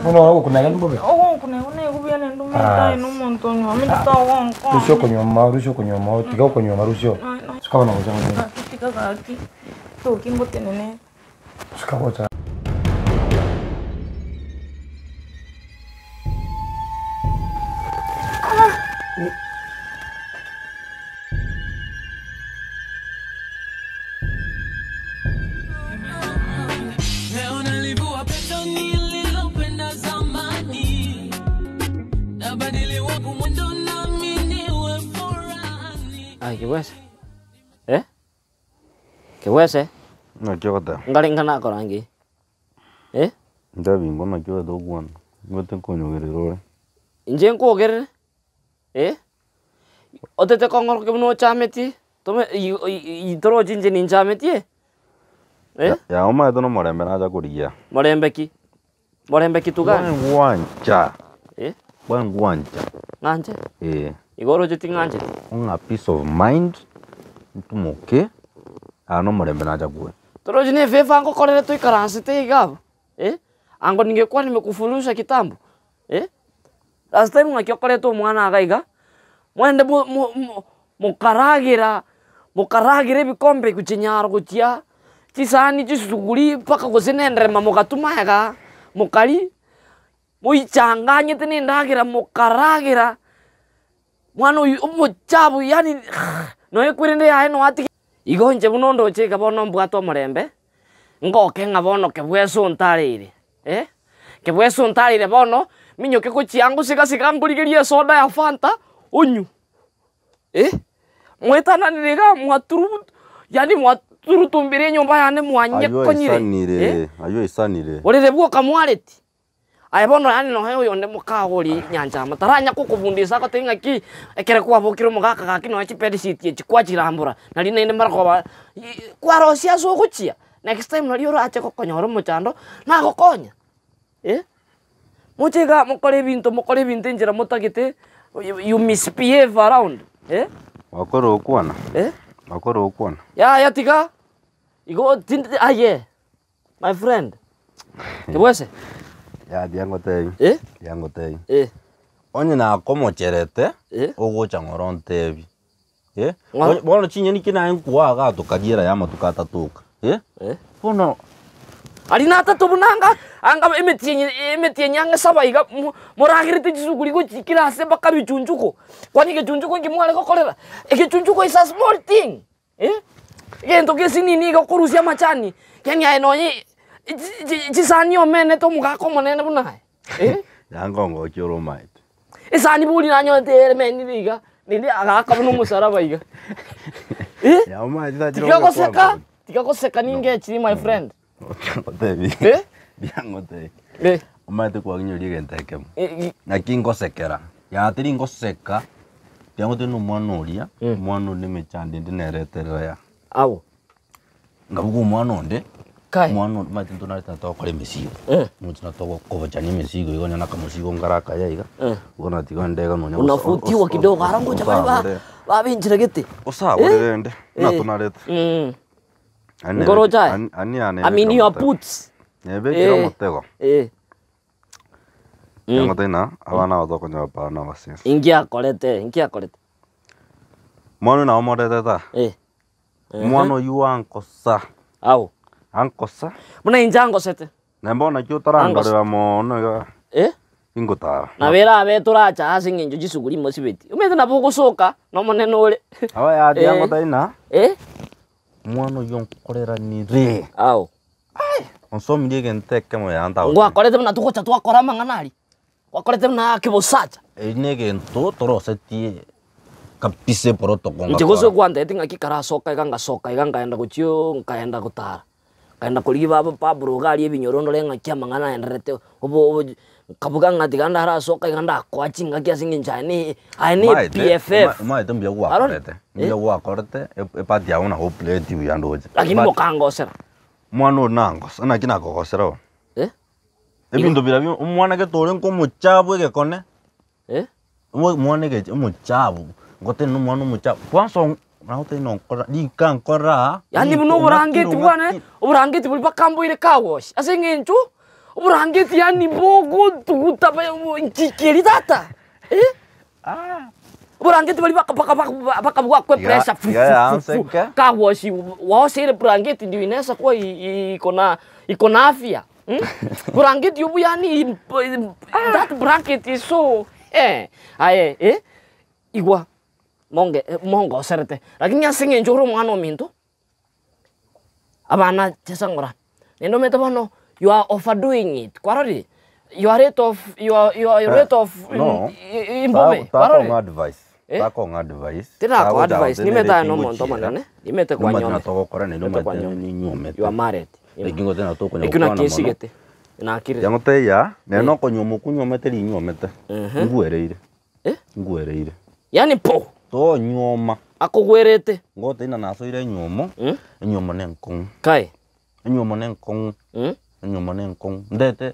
Muno kunega mbobe. Oh, kunega kubyana ndumeta n'umuntu nyamita wonko. Rusho kunyoma, tiga kunyoma rusho. Sikabona kuzanga. Tiga gaki. To kimbote nene. Sikabota. Kiwese? Kiwese? Nakiota. Ngalingana ko rangi. Ndabi ngona kiwa dogwan. Ngote konyogerero. Inje nkogerere? Otete kongor ke buno chameti? Tome itoro jinje nin chameti? Ya oma edo no morembe na ja kuriya. Morembe ki? Morembe ki tuga? Ngwancha. Ngwancha. Nganje? Igoro jeti nganje. Unga peace of mind. Ntumoke. Ano morembe na ja kuwe. Toro jine fefa ango korere tu ikaransi te igabo. Ango ningekuwa nimekufulusha kitambo. Last time ngakiyokore tu mwana agaiga. Mwende mukaragire bikombe kuchinyaro kuchia. Chisani chisuguri paka kusinendre mamokatumaya mukali. Muichanganye tene ndagira mukaragira. Mwana umuchabu yani no ekwirinde yae no ati igonje bunondo cheka bono mbwato morembe ngoke ngabono kebweso ntarire kebweso ntarire bono minyoke kuchiangu sika ngurigeria soda ya Fanta onyu mwetana niriga mwaturu yani mwaturu tumbire nyumba yane mwanye konyire ayo isanire orere bwo kamwareti aibono yani no heyo yonde mukagori nyanja mataranya kukubundisa ko tenga ki ekere kwa bokiro mugaka gaki no chipedi city chikwa chirambura nali nende marako kwa rosia so kuchia next time nali ora ache kokonyoro muchando na gokonya muchega mukore bintu njira mutagite you misbehave around wakoro okwana wakoro okwana ya tiga igo aye my friend kibwese ya diangote diangote onye na komocherete ogocha ngorontebi bono chinyeni kina nkwa ga tukagira ya matukata tuka bono alina tatu bunanga anga emetie nyanga sabaiga moragirite jisuguri go chikira se bakabichunjuko kwani ke chunjuko ngimwale ko kolera chunjuko is a small thing gento ke sinini go kurusia machani kenya enonyi chisani omene to mugako monene bunaye yangongo choro mait isani buli nanyo tere meni liga nili agaka buno musaraba iga ya oma ita chiro tika koseka ninge chiri my friend otebi biangote oma te kwa ginyo liga ntekemo na kingo sekera ya tiri ngo seka biangote no mwana ni mechande ndinereterera ya awo ngabugo mwana onde kai mwana matinto na tato kole mesigo mutina to ko chani mesigo igo nyana ka mesigo ngaraka ya iga gona tiga ndega no una futiwa kidogo arango chabai ba binjira gete osa orende na tunareta ngoroja ani amini your puts nebe kiro motego yango tena abana batoko nya pa na basi ingia kolete mwana na omorete ta mwana yuanko sa au ankosa muna injango sete nembona kyutarangorera mono ga ingutara na vera abetura cha asinginjo jisuguri mosibeti umeze na boko soka no moneno ore aba ya diango taina mwana yonkorera ni re au onsomi dige nteke mo yanta ngwa korete na tuko cha twakora manganari wakorete na kibosacha nege nto torosetie kapise protocol njegoso kwanda etinga kikara soka iganga enda kuchio ngaenda gutara kaenda kuliba pabro gali ebinyorondo lenga kyamangana enderete obo kabuga ngati ganda hara soka iganda kwachinga kyasingi njani ani PFF ma etombia kwa korete mbia kwa korete epati ya una hopleti uyandoje lakini mokangosera mwana nangos ana kina kokosera ebintu birabi umwana ke tore nko muchabu egekone mwana ke muchabu ngote no mwana muchabu kwanso nahote no kora dikankora yani buno burangeti bwana uburangeti buri bakambo ile kawosh asengencho Brangeti yani bogo tuguta pa chikeri tata. Brangeti bali baka buat kue presa. Ka wasi brangeti di Inesa kue ikona afia. Brangeti yubu yani that brangeti so igua mongo serete. Lakini nyasenge njoro mwana minto. Abana chesangora. Nendo meta bano you are overdoing it. Kwarori. You are rate of no. Imbobe. Tako advice. Tako advice. Tira ko advice. Ni meta no monto manane. Ni meta kwa nyome. Ni meta ko ni meta ni nyome. You are married. Ekingo tena to ko Ekuna kisigete. Na akire. Yango te ya, neno ko nyomo kunyomete ri nyomete. Nguereire. Nguereire. Yani po. To nyoma. Akogwerete. Ngote ina naso ire nyomo. Nyomo nenkong. Kai. Nyomo nenkong. Nyomo nenkong. Ndete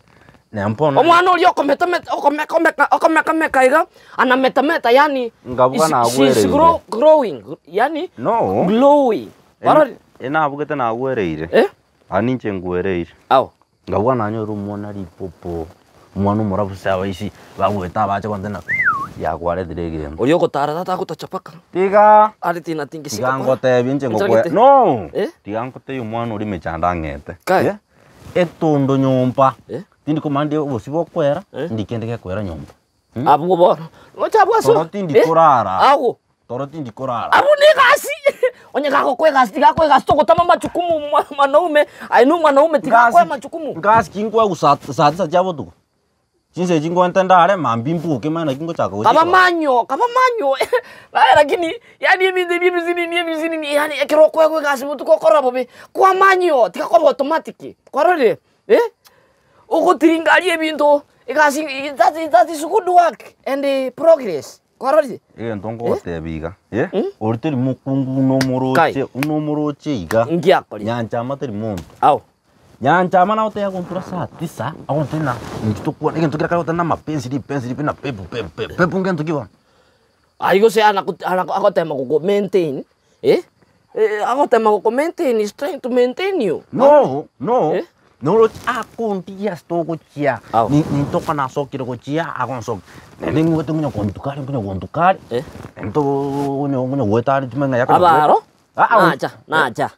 nempona. Omwana oli okomeka iga ana meta yani. Ngabuka na She's growing. Yani no. Glowing. Barori. Ena abugete na gwereire. Ani nche ngwereire. Aw. Ngabuka na nyoru mwana ripopo. Mwana murabu sawa isi bagweta bache kwandena. Ya kware direge. Oli ogotara tata gutachapaka. Tiga. Ari tina tingisi. Tigangote binche ngokwe. No. Tigangote yu mwana uri mechanda ngete. Kai. Etondo nyompa. Tindi komande bosibo kwera. Ndikende kwera nyompa. Abu bono. Ochabwa so. Toro tindi korara. Ago. Toro tindi korara. Abu ni gasi. Onye kako kwe gasi toko tama machukumu mwanaume. Ainu mwanaume tika kwe machukumu. Gasi kinkwa usatisa jabo tuko. Chinse jingo entendare mambimpu kemana kingo chako. Kaba manyo. Lakini yani mizini yani ekero kwe gasi mutu kokora bobe. Kwa manyo tika kwa automatic. Kwa rode. Uko tiringalie bintu. Gasi that is good work and progress. Kwa rode. Ntongo tebiga. Orteri mukungu no moroche iga. Ngiakoli. Nyancha materi muntu. Au. Nyancha mana ote yakontura saa 9 akontena ngitukwa ngitukira karota na mapenzi na pepu ngento kiwa. Aigo se akotema ko maintain. Akotema ko maintain is trying to maintain you. No. No akontia stoko chia. Ni toka na sokiro ko chia akonso. Neni ngoto ngonya kontukari. Ento ngonya wetari tumenga yakana. Abaro?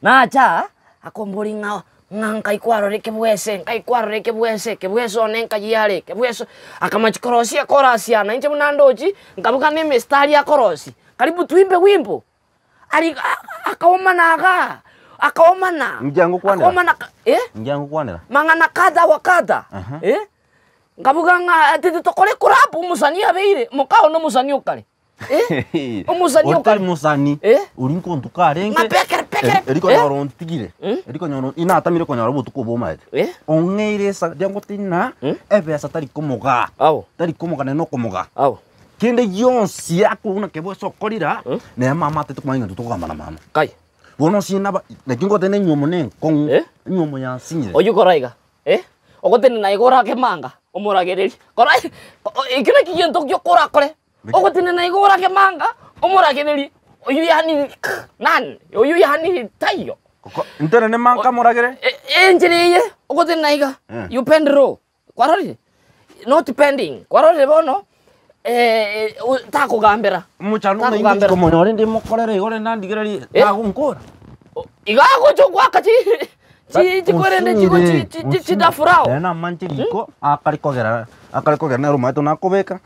Nacha. Akombori ngai kwarore kebwese onenka yale kebweso akamachikorosi akorasi na nje munandoji ngabuka ne mestari akorosi karibu tuimbe wimbo ali akaomana mjangu kwanera mjangu kwanera mangana kada wakada ngabuka tete tokole kurapu musani abeire mukao no musani okale Omusani okale musani urinko ntukarenge eriko nyoro ntigire eriko nyoro ina atamire ko nyoro butuko bomaete ongeire sa jango tina ebesa tari komoga no komoga kende yonsi yakuna kebo sokorira ne mama tete kumainga tutoka mama kai wono sina ba nekingo tene nyomo ne kong nyomo ya sinire oyukoraiga ogotene na igora ke manga omuragereri korai ikina kigento kyo kora kore ogotene na igora ke manga omuragereri oyu yani tayo Intene ne manga moragere enjeriye ogotene na iga you pendro kwarori not pending kwarori bono tako gambera muchano na ingi ko monore ndi mokorere igore nandigireri tago nkora igago chokwa kati chikorende chidafurao na manche liko akarikogera na rumaito na kobeka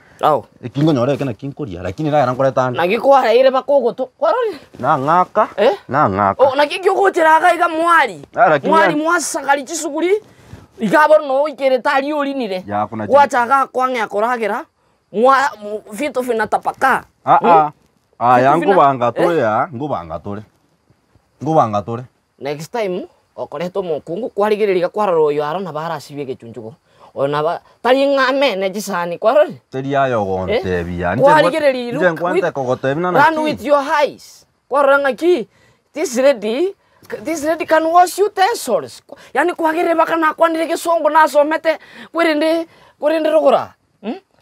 ikingo nyore kana kinkoria lakini ra nkoreta na gikwara ire bakogoto kwarori na ngaka na kikyo gotiraga iga mwari mwasakari chisuguri igabo no ikere tari olinire wachaga kwange akoragera vitu vinatapaka yangu banga tore next time okoreto mokungu kwarigiririga kwaroroyo arona barasibye gechunjugo ona ba tari ngame ne jisani kwarori teri ayo gonte bia nje nkwante kogotebina na run with your eyes kwaranga ki this ready can wash utensils yani kwagire bakana kwandire gesongo nasomete kwerende rogora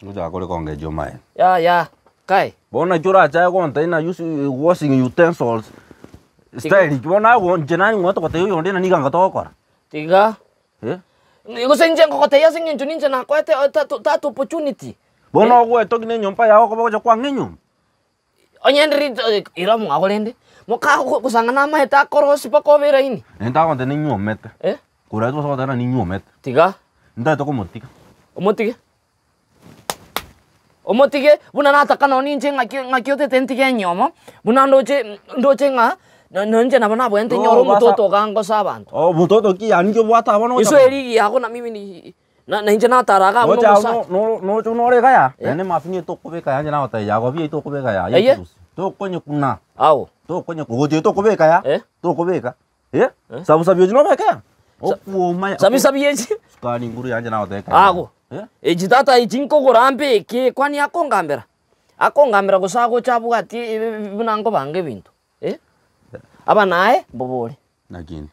Uja kore konge jomai. Ya. Kai. Bona jura cha gonta ina use washing utensils. Style bona gon jenani ngoto kote yo ndena niga ngato kora. Tiga. Iko senje ngokote ya senje juninje na ko ta opportunity. Bono ko to kine nyompa ya ko bako kwa ngenyum. Onyendri ira mu ngolende. Moka kusanga nama eta korosi pa ko vera ini. Enta ko tene nyomete. Kura to so tena ni nyomete. Tiga. Nda to ko motika. Omotige buna nata kana oninje ngakiote tentige nyoma. Buna ndoje nga nanje na bana bwente nyoro mutoto gango sabantu. Oh mutoto ki anjo bwata bono. Iso eri yako na mimi ni na nje na taraga bono musa. No no kaya. Ene mafini to ko beka yanje na wata ya go bi to ko beka ya. To konye kuna. Awo. To konye ko to ko beka ya. To ko beka. Sabu sabi no beka. Opu mai. Sabi yeji. Skani nguru yanje na wata. Ago. Ejitata ijinko gorambe ke kwani akongambera. Akongambera kusago chabu gati bunango bange bintu. Aba nae bobole. Nakini.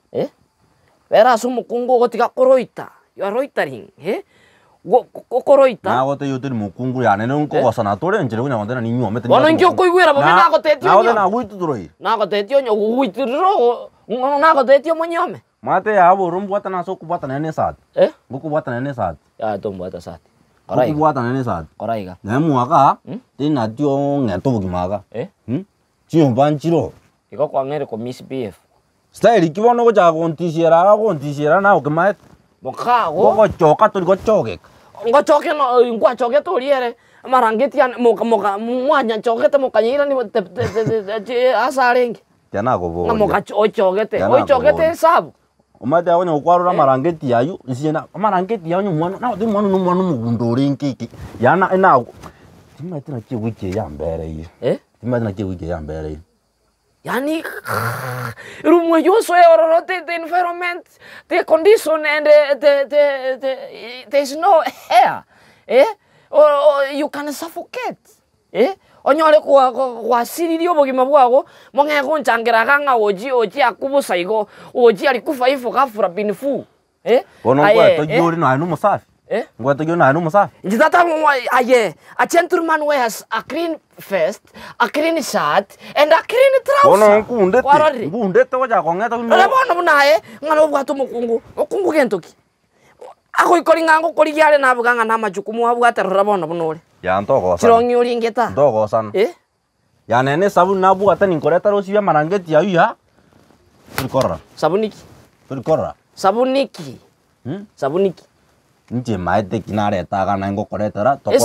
Vera sumu kungo gotika koroita. Yo roitaring. Koroita. Na gote yote mukungu ya nene unko wasana tore njere kunya ngondena ninyo mete. Bono nkyo koigwera bobe na gote tio. Na gote na guitu turoi. Na gote tio nyo guitu ro. Na gote tio monyome. Mate ya abo rumbuata na so kubata nene sad. Buku buata nene sad. Ya tombuata sad. Buku buata nene sad. Koraiga. Na muaka. Tina tio ngeto bukimaga. Chio banchiro. Iko kwa ngere ko Miss BF. Style kibono ko jago ntishera na okemaet. Mokago. Ko choka to ko choke. Ngo choke no ngwa choke to liere. Marangeti ya moka mwanya choke te mokanyira ni asarenge. Yana go bo. Na moka choke te sabu. Umate awone ukwarura marangeti yayu isiena marangeti yayu mwana na de mwana no mwana mugundore nkiki. Yana ina. Timate na chi wiki ya mbere yi. Timate na chi wiki ya mbere yi. Yani rumwe yo so the environment, the condition and there's no air. Or you can suffocate. Onyole kwa siri dio bogima bwago monge ko nchangera kanga oji akubusa igo oji alikufa ifo kafura binifu. Bono kwa to yori no anu musafi. Ngwa to yori no anu musafi. Jitata a gentleman wears a clean vest, a clean shirt, and a clean trouser. Bono nkunde to ja konge to no. Bono bunaye ngano bwatu mukungu gentoki. Ako ikori ngango kori yale na buganga na majukumu abwata rabono bunole. Ya ntoko sana. Chirongi uringeta. Ntoko sana. Ya nene sabu na bugata ninkoreta rosibya marangeti yayu ya. Turikora. Sabuniki. Turikora. Sabuniki. Sabuniki. Nje maite kinare taga na ngo koretara to.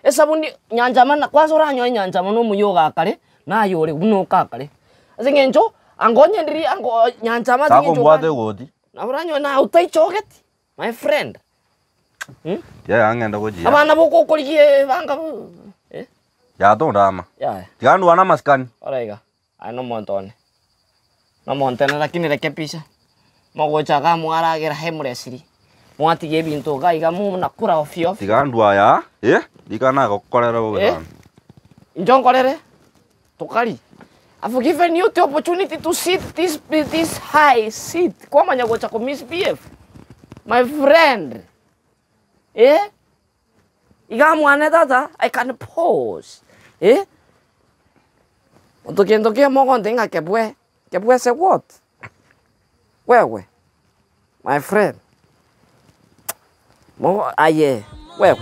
Sabuni nyanjama kwanza oranyo nyanjama no muyoga kare na yore unoka kare. Azingenjo angonye ndiri ango nyanjama zingenjo. Sako mbwate godi. Na oranyo na utai choketi. My friend. Ya angenda goji. Abana boko kolikie banga. Ya to ndama. Ya. Tigandu ana maskani. Oraiga. Ano montone. No montene lakini rekepisa. Mogo chaga muara gera hemresiri. Mwati gebinto gaiga mu nakura ofio. Tigandu aya. Dikana gokorera boga. Njonkorere. Tokari. I've given you the opportunity to sit this high seat. Kwa manyago chako Miss BF. My friend. Iga mwana tata, I can pause. Ntokie mogo ndenga kebwe. Kebwe say what? Wewe. My friend. Mogo aye. Wewe.